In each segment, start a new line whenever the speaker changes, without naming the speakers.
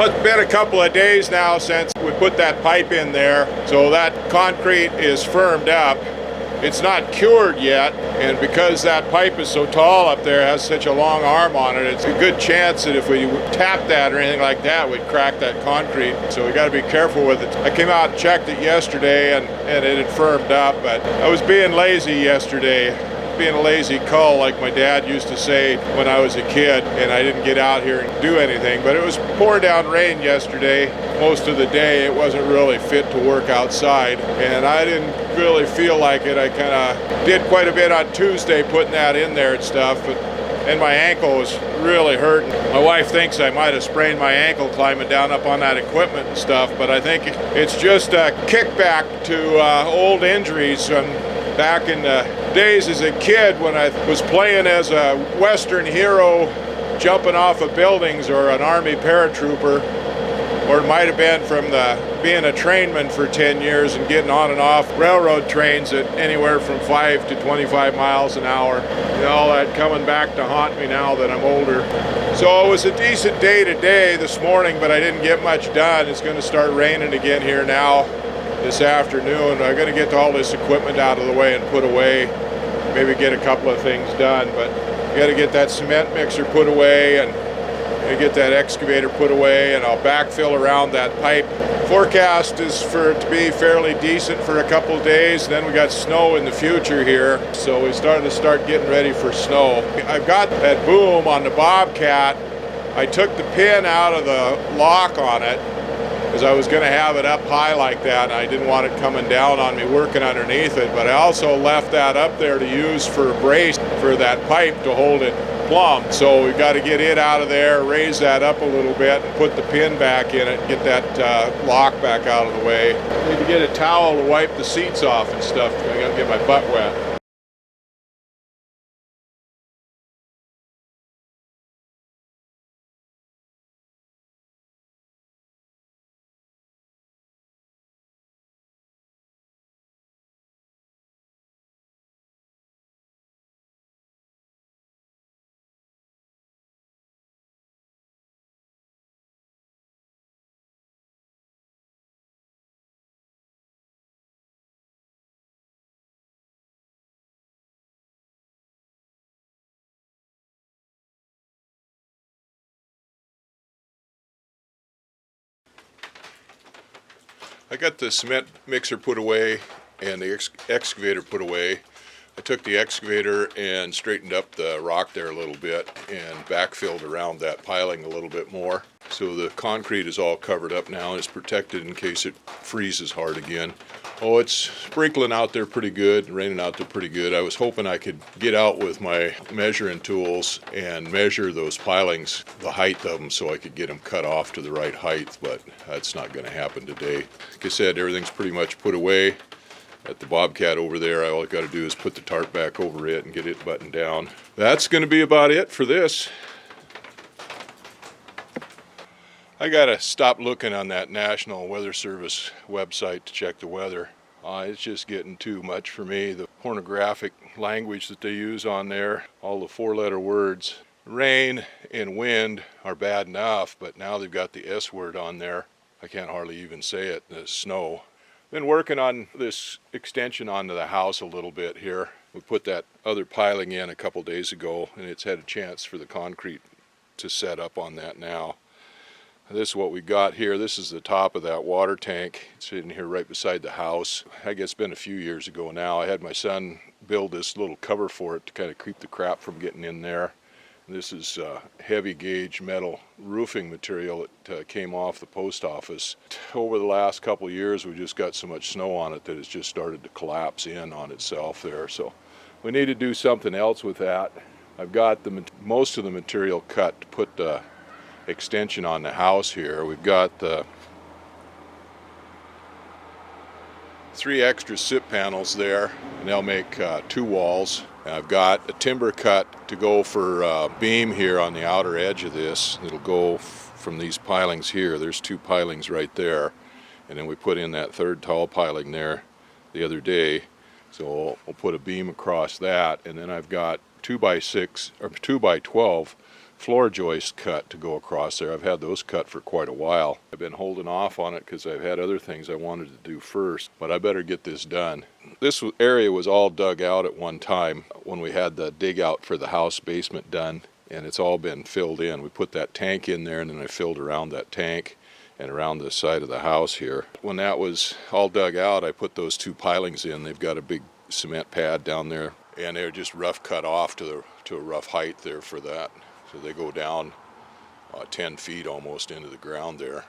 Well, it's been a couple of days now since we put that pipe in there, so that concrete is firmed up. It's not cured yet, and because that pipe is so tall up there, has such a long arm on it, it's a good chance that if we tap that or anything like that, we'd crack that concrete. So we got to be careful with it. I came out and checked it yesterday, and it had firmed up, but I was being lazy yesterday. Being a lazy cull, like my dad used to say when I was a kid, and I didn't get out here and do anything. But it was pouring down rain yesterday most of the day. It wasn't really fit to work outside, and I didn't really feel like it. I kind of did quite a bit on Tuesday putting that in there and stuff, and my ankle was really hurting. My wife thinks I might have sprained my ankle climbing down up on that equipment and stuff, but I think it's just a kickback to old injuries from back in the days as a kid when I was playing as a Western hero, jumping off of buildings, or an Army paratrooper, or it might have been from being a trainman for 10 years and getting on and off railroad trains at anywhere from 5 to 25 miles an hour. And all that coming back to haunt me now that I'm older. So it was a decent day today this morning, but I didn't get much done. It's going to start raining again here now this afternoon. I'm going to get all this equipment out of the way and put away, maybe get a couple of things done, but I got to get that cement mixer put away and get that excavator put away, and I'll backfill around that pipe. Forecast is for it to be fairly decent for a couple of days, then we got snow in the future here, so we started to getting ready for snow. I've got that boom on the Bobcat. I took the pin out of the lock on it because I was going to have it up high like that, and I didn't want it coming down on me working underneath it, but I also left that up there to use for a brace for that pipe to hold it plumb. So we've got to get it out of there, raise that up a little bit, and put the pin back in it, and get that lock back out of the way. I need to get a towel to wipe the seats off and stuff. I'm going to get my butt wet. I got the cement mixer put away and the excavator put away. I took the excavator and straightened up the rock there a little bit and backfilled around that piling a little bit more. So the concrete is all covered up now and it's protected in case it freezes hard again. Oh, it's sprinkling out there pretty good, raining out there pretty good. I was hoping I could get out with my measuring tools and measure those pilings, the height of them, so I could get them cut off to the right height, but that's not going to happen today. Like I said, everything's pretty much put away. At the Bobcat over there, all I got to do is put the tarp back over it and get it buttoned down. That's going to be about it for this. I got to stop looking on that National Weather Service website to check the weather. It's just getting too much for me. The pornographic language that they use on there, all the four-letter words. Rain and wind are bad enough, but now they've got the S word on there. I can't hardly even say it, the snow. Been working on this extension onto the house a little bit here. We put that other piling in a couple days ago, and it's had a chance for the concrete to set up on that now. This is what we got here. This is the top of that water tank. It's sitting here right beside the house. I guess it's been a few years ago now. I had my son build this little cover for it to kind of keep the crap from getting in there. This is heavy gauge metal roofing material that came off the post office. Over the last couple of years, we just got so much snow on it that it's just started to collapse in on itself there. So we need to do something else with that. I've got most of the material cut to put the extension on the house here. We've got the 3 extra SIP panels there, and they'll make 2 walls. And I've got a timber cut to go for beam here on the outer edge of this. It'll go from these pilings here. There's 2 pilings right there, and then we put in that 3rd tall piling there the other day. So we'll put a beam across that, and then I've got 2x6 or 2x12 floor joist cut to go across there. I've had those cut for quite a while. I've been holding off on it because I've had other things I wanted to do first, but I better get this done. This area was all dug out at one time when we had the dig out for the house basement done, and it's all been filled in. We put that tank in there, and then I filled around that tank and around the side of the house here. When that was all dug out, I put those two pilings in. They've got a big cement pad down there, and they're just rough cut off to a rough height there for that. So they go down 10 feet almost into the ground there.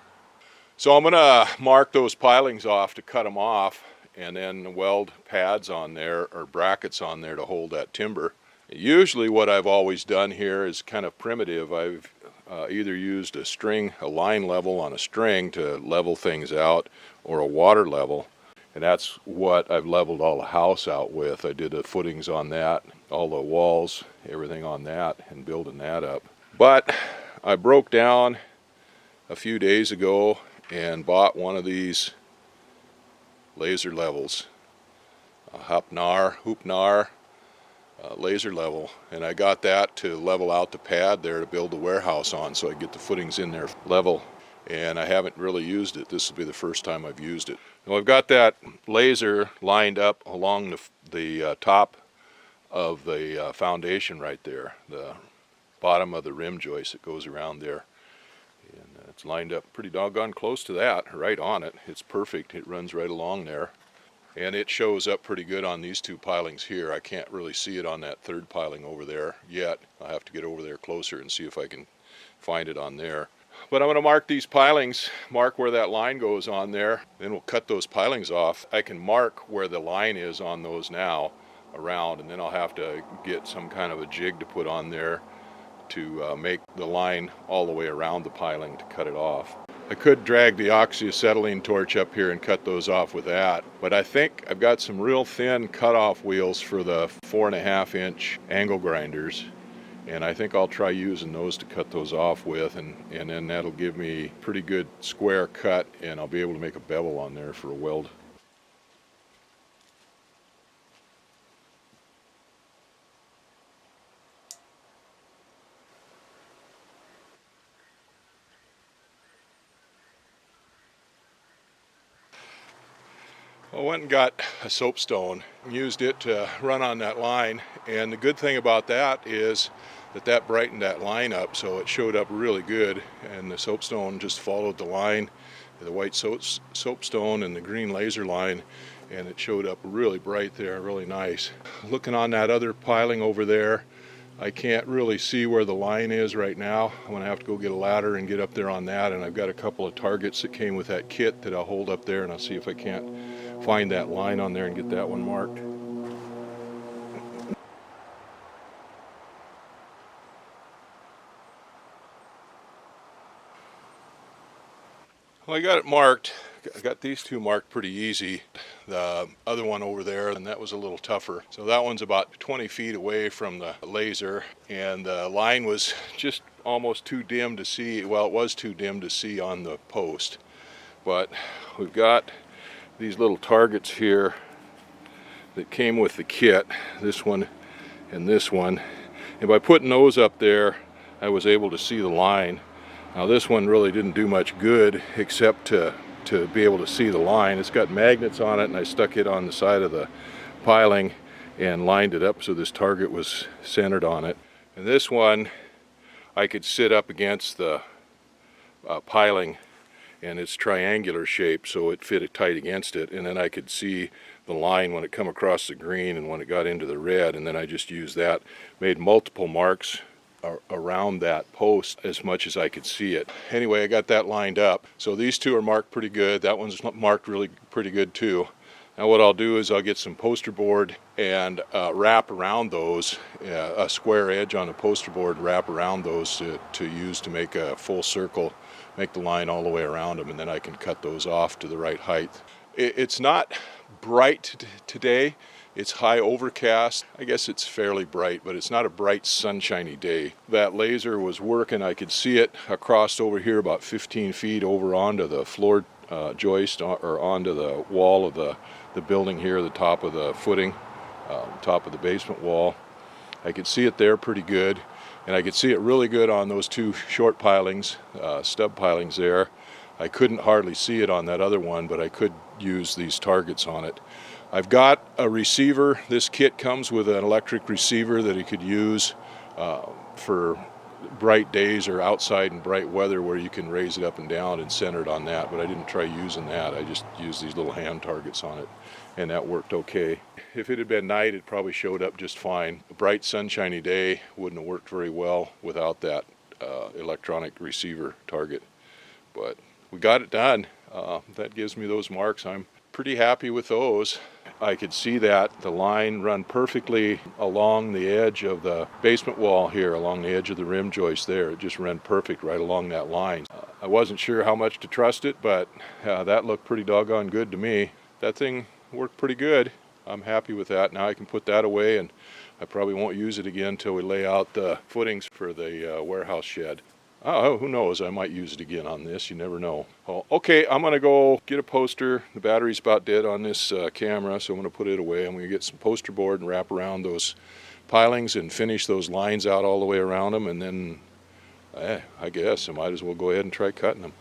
So I'm gonna mark those pilings off to cut them off, and then weld pads on there, or brackets on there, to hold that timber. Usually what I've always done here is kind of primitive. I've either used a line level on a string to level things out, or a water level. And that's what I've leveled all the house out with. I did the footings on that, all the walls, everything on that, and building that up. But I broke down a few days ago and bought one of these laser levels, a Hoopnar laser level, and I got that to level out the pad there to build the warehouse on, so I get the footings in there level. And I haven't really used it. This will be the first time I've used it. Now I've got that laser lined up along the top of the foundation right there, the bottom of the rim joist that goes around there. And it's lined up pretty doggone close to that, right on it. It's perfect. It runs right along there. And it shows up pretty good on these two pilings here. I can't really see it on that third piling over there yet. I'll have to get over there closer and see if I can find it on there. But I'm going to mark these pilings, mark where that line goes on there, then we'll cut those pilings off. I can mark where the line is on those now around, and then I'll have to get some kind of a jig to put on there to make the line all the way around the piling to cut it off. I could drag the oxyacetylene torch up here and cut those off with that, but I think I've got some real thin cutoff wheels for the 4.5-inch angle grinders. And I think I'll try using those to cut those off with, and then that'll give me pretty good square cut, and I'll be able to make a bevel on there for a weld. I went and got a soapstone, used it to run on that line, and the good thing about that is that brightened that line up, so it showed up really good, and the soapstone just followed the line, the white soapstone and the green laser line, and it showed up really bright there, really nice. Looking on that other piling over there, I can't really see where the line is right now. I'm going to have to go get a ladder and get up there on that, and I've got a couple of targets that came with that kit that I'll hold up there, and I'll see if I can't find that line on there and get that one marked. Well, I got it marked. I got these two marked pretty easy. The other one over there, and that was a little tougher. So that one's about 20 feet away from the laser, and the line was just almost too dim to see. Well, it was too dim to see on the post. But we've got these little targets here that came with the kit, this one and this one. And by putting those up there, I was able to see the line. Now this one really didn't do much good except to be able to see the line. It's got magnets on it, and I stuck it on the side of the piling and lined it up so this target was centered on it. And this one I could sit up against the piling, and it's triangular shape, so it fit it tight against it, and then I could see the line when it come across the green and when it got into the red, and then I just used that, made multiple marks around that post as much as I could see it. Anyway, I got that lined up. So these two are marked pretty good. That one's marked really pretty good too. Now what I'll do is I'll get some poster board and wrap around those, a square edge on the poster board, wrap around those to use to make a full circle, make the line all the way around them, and then I can cut those off to the right height. It's not bright today. It's high overcast. I guess it's fairly bright, but it's not a bright sunshiny day. That laser was working. I could see it across over here about 15 feet over onto the floor joist, or onto the wall of the building here, the top of the footing, top of the basement wall. I could see it there pretty good. And I could see it really good on those two short pilings, stub pilings there. I couldn't hardly see it on that other one, but I could use these targets on it. I've got a receiver. This kit comes with an electric receiver that you could use for bright days or outside in bright weather, where you can raise it up and down and center it on that, but I didn't try using that. I just used these little hand targets on it, and that worked okay. If it had been night, it probably showed up just fine. A bright sunshiny day wouldn't have worked very well without that electronic receiver target, but we got it done. That gives me those marks. I'm pretty happy with those. I could see that the line run perfectly along the edge of the basement wall here, along the edge of the rim joist there. It just ran perfect right along that line. I wasn't sure how much to trust it, but that looked pretty doggone good to me. That thing worked pretty good. I'm happy with that. Now I can put that away, and I probably won't use it again until we lay out the footings for the warehouse shed. Oh, who knows? I might use it again on this. You never know. Oh, okay, I'm going to go get a poster. The battery's about dead on this camera, so I'm going to put it away. I'm going to get some poster board and wrap around those pilings and finish those lines out all the way around them, and then I guess I might as well go ahead and try cutting them.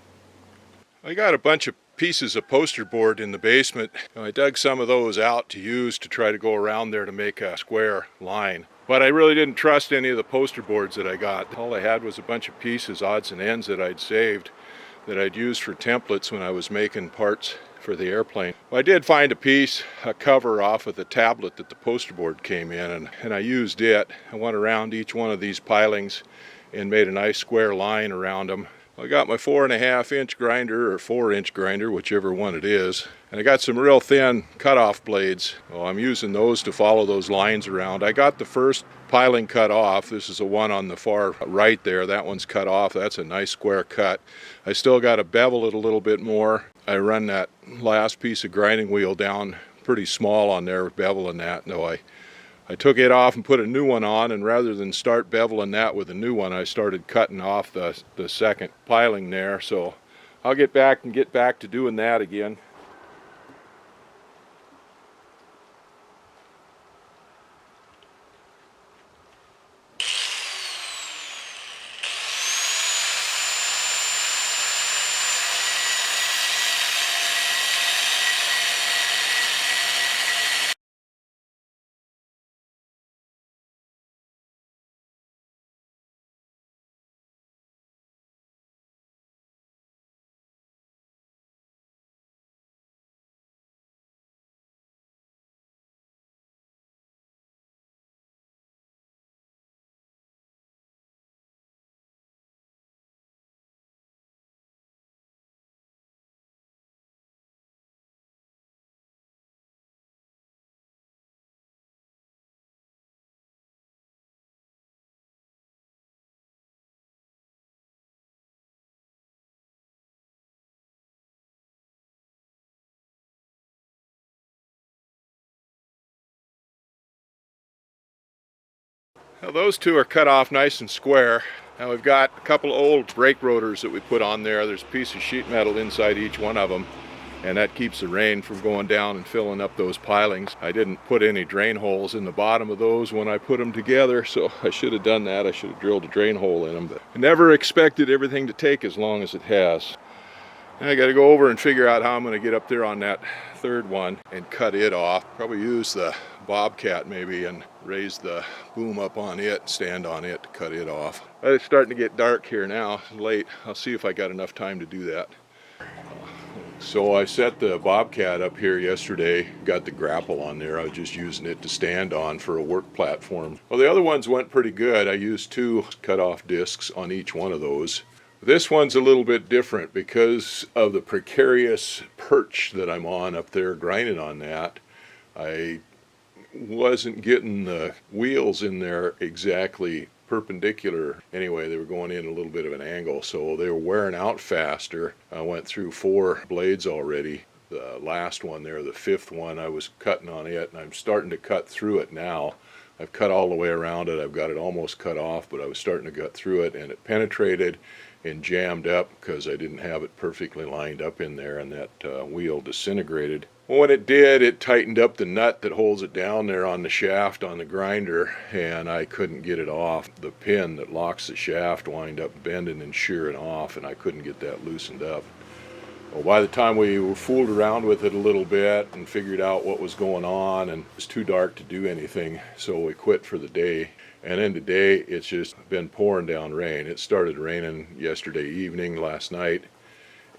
I got a bunch of pieces of poster board in the basement. I dug some of those out to use to try to go around there to make a square line. But I really didn't trust any of the poster boards that I got. All I had was a bunch of pieces, odds and ends, that I'd saved, that I'd used for templates when I was making parts for the airplane. Well, I did find a piece, a cover off of the tablet that the poster board came in, and I used it. I went around each one of these pilings and made a nice square line around them. I got my 4.5-inch grinder or 4-inch grinder, whichever one it is, and I got some real thin cutoff blades. Well, I'm using those to follow those lines around. I got the first piling cut off. This is the one on the far right there. That one's cut off. That's a nice square cut. I still got to bevel it a little bit more. I run that last piece of grinding wheel down pretty small on there, beveling that. No, I took it off and put a new one on, and rather than start beveling that with a new one, I started cutting off the second piling there. So I'll get back to doing that again. Now those two are cut off nice and square. Now we've got a couple of old brake rotors that we put on there. There's a piece of sheet metal inside each one of them, and that keeps the rain from going down and filling up those pilings. I didn't put any drain holes in the bottom of those when I put them together, so I should have done that. I should have drilled a drain hole in them, but I never expected everything to take as long as it has. And I got to go over and figure out how I'm going to get up there on that third one and cut it off. Probably use the Bobcat maybe and raise the boom up on it, stand on it to cut it off. It's starting to get dark here now, it's late. I'll see if I got enough time to do that. So I set the Bobcat up here yesterday, got the grapple on there. I was just using it to stand on for a work platform. Well, the other ones went pretty good. I used 2 cut-off discs on each one of those. This one's a little bit different because of the precarious perch that I'm on up there grinding on that. I wasn't getting the wheels in there exactly perpendicular. Anyway, they were going in a little bit of an angle, so they were wearing out faster. I went through 4 blades already. The last one there, the 5th one, I was cutting on it, and I'm starting to cut through it now. I've cut all the way around it. I've got it almost cut off, but I was starting to gut through it, and it penetrated and jammed up because I didn't have it perfectly lined up in there, and that wheel disintegrated. Well, when it did, it tightened up the nut that holds it down there on the shaft on the grinder, and I couldn't get it off. The pin that locks the shaft wound up bending and shearing off, and I couldn't get that loosened up. Well, by the time we fooled around with it a little bit and figured out what was going on, and it was too dark to do anything, so we quit for the day. And then today, it's just been pouring down rain. It started raining yesterday evening, last night,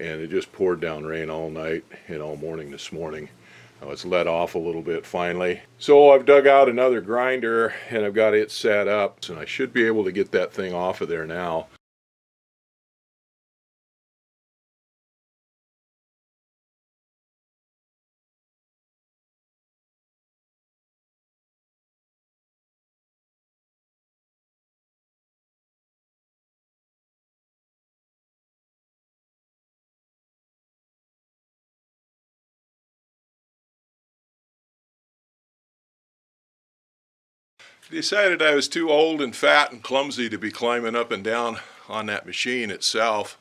and it just poured down rain all night and all morning this morning. It's let off a little bit finally. So I've dug out another grinder, and I've got it set up, and I should be able to get that thing off of there now. Decided I was too old and fat and clumsy to be climbing up and down on that machine itself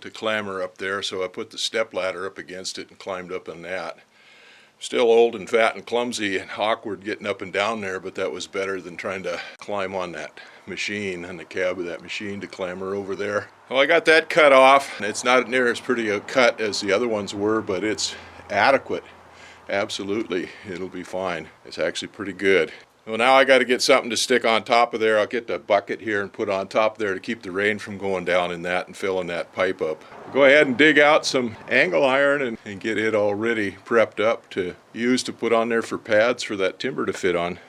to clamber up there, so I put the step ladder up against it and climbed up on that. Still old and fat and clumsy and awkward getting up and down there, but that was better than trying to climb on that machine, in the cab of that machine, to clamber over there. Well, I got that cut off. It's not near as pretty a cut as the other ones were, but it's adequate. Absolutely, it'll be fine. It's actually pretty good. Well, now I got to get something to stick on top of there. I'll get the bucket here and put on top there to keep the rain from going down in that and filling that pipe up. Go ahead and dig out some angle iron and get it all ready, prepped up to use to put on there for pads for that timber to fit on.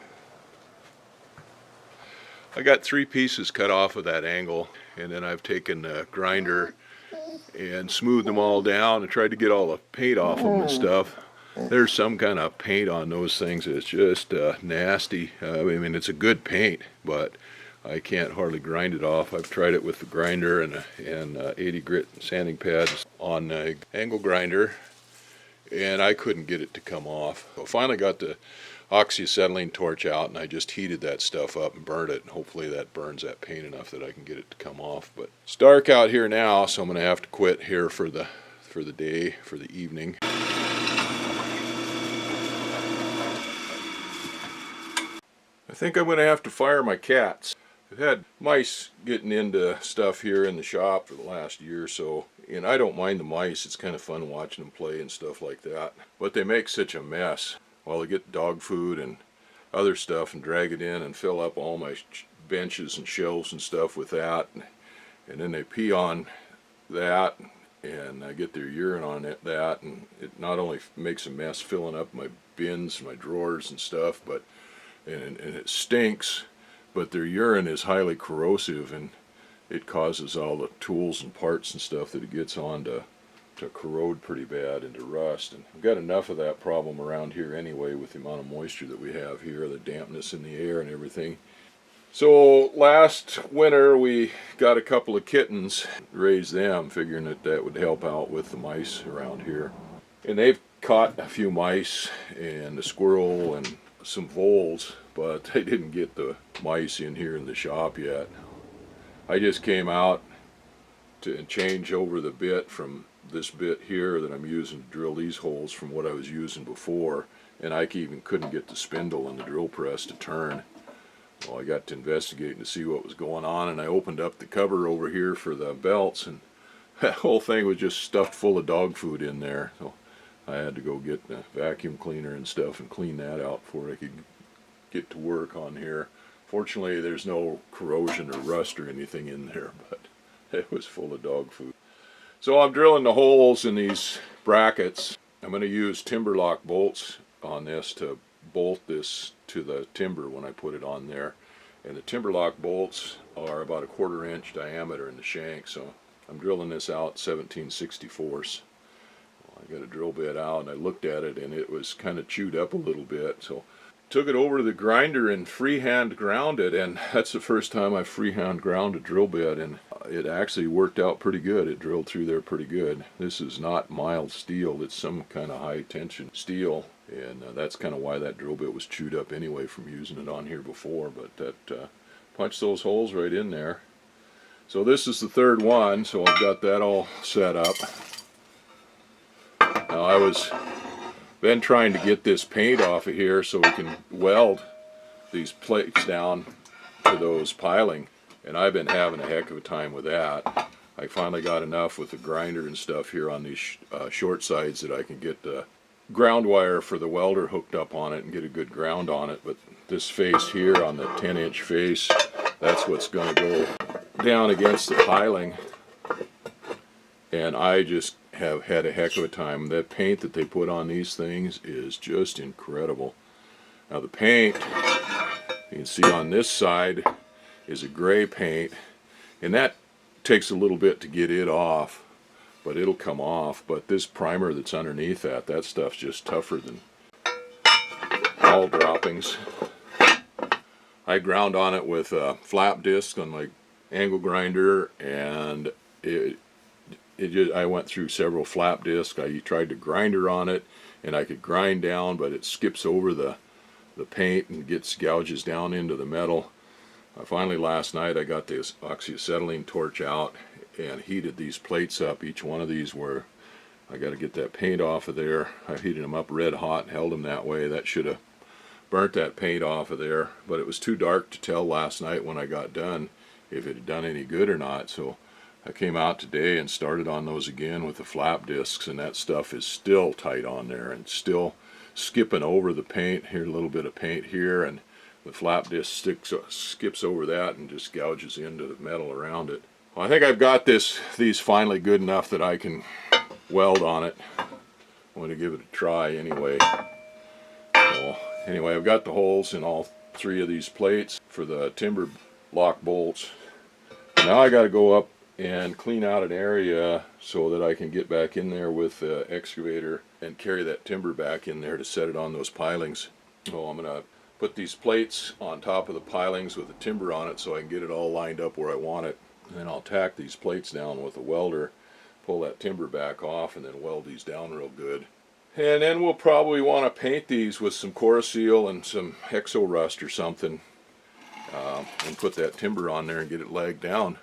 I got 3 pieces cut off of that angle, and then I've taken the grinder and smoothed them all down and tried to get all the paint off them and stuff. There's some kind of paint on those things. It's just nasty. I mean, it's a good paint, but I can't hardly grind it off. I've tried it with the grinder and 80 grit sanding pads on the angle grinder, and I couldn't get it to come off. So finally got the oxyacetylene torch out, and I just heated that stuff up and burned it, and hopefully that burns that paint enough that I can get it to come off. But it's dark out here now, so I'm going to have to quit here for the day, for the evening. I think I'm going to have to fire my cats. I've had mice getting into stuff here in the shop for the last year or so, and I don't mind the mice. It's kind of fun watching them play and stuff like that. But they make such a mess. While they get dog food and other stuff and drag it in and fill up all my benches and shelves and stuff with that, and then they pee on that and I get their urine on that, and it not only makes a mess filling up my bins, my drawers and stuff, but and it stinks, but their urine is highly corrosive, and it causes all the tools and parts and stuff that it gets on to corrode pretty bad and to rust. And I've got enough of that problem around here anyway with the amount of moisture that we have here, the dampness in the air and everything. So last winter we got a couple of kittens, raised them, figuring that would help out with the mice around here. And they've caught a few mice and a squirrel and some voles, but they didn't get the mice in here in the shop yet. I just came out to change over the bit from this bit here that I'm using to drill these holes from what I was using before, and I even couldn't get the spindle in the drill press to turn. Well, I got to investigate to see what was going on, and I opened up the cover over here for the belts, and that whole thing was just stuffed full of dog food in there. So I had to go get the vacuum cleaner and stuff and clean that out before I could get to work on here. Fortunately, there's no corrosion or rust or anything in there, but it was full of dog food. So I'm drilling the holes in these brackets. I'm going to use timber lock bolts on this to bolt this to the timber when I put it on there. And the timber lock bolts are about a 1/4 inch diameter in the shank, so I'm drilling this out 17/64. I got a drill bit out, and I looked at it, and it was kind of chewed up a little bit, so took it over to the grinder and freehand ground it, and that's the first time I freehand ground a drill bit, and it actually worked out pretty good. It drilled through there pretty good. This is not mild steel, it's some kind of high tension steel,
And that's kind of why that drill bit was chewed up anyway from using it on here before. But that punched those holes right in there. So this is the third one, so I've got that all set up. Now I was then trying to get this paint off of here so we can weld these plates down to those piling, and I've been having a heck of a time with that. I finally got enough with the grinder and stuff here on these short sides that I can get the ground wire for the welder hooked up on it and get a good ground on it. But this face here on the 10-inch face, that's what's going to go down against the piling, and I just have had a heck of a time. That paint that they put on these things is just incredible. Now the paint, you can see on this side is a gray paint, and that takes a little bit to get it off, but it'll come off. But this primer that's underneath that stuff's just tougher than all droppings. I ground on it with a flap disc on my angle grinder, and I went through several flap discs. I tried to grinder on it, and I could grind down, but it skips over the paint and gouges down into the metal. Finally last night I got this oxyacetylene torch out and heated these plates up, each one of these where I got to get that paint off of there. I heated them up red hot and held them that way. That should have burnt that paint off of there, but it was too dark to tell last night when I got done if it had done any good or not. So I came out today and started on those again with the flap discs, and that stuff is still tight on there and still skipping over the paint. Here, a little bit of paint here, and the flap disc skips over that and just gouges into the metal around it. Well, I think I've got these finally good enough that I can weld on it. I'm going to give it a try anyway. So, anyway, I've got the holes in all three of these plates for the timber lock bolts. Now I got to go up and clean out an area so that I can get back in there with the excavator and carry that timber back in there to set it on those pilings. So I'm going to put these plates on top of the pilings with the timber on it so I can get it all lined up where I want it. And then I'll tack these plates down with a welder, pull that timber back off, and then weld these down real good. And then we'll probably want to paint these with some Cora-Seal and some Hexo Rust or something, and put that timber on there and get it lagged down.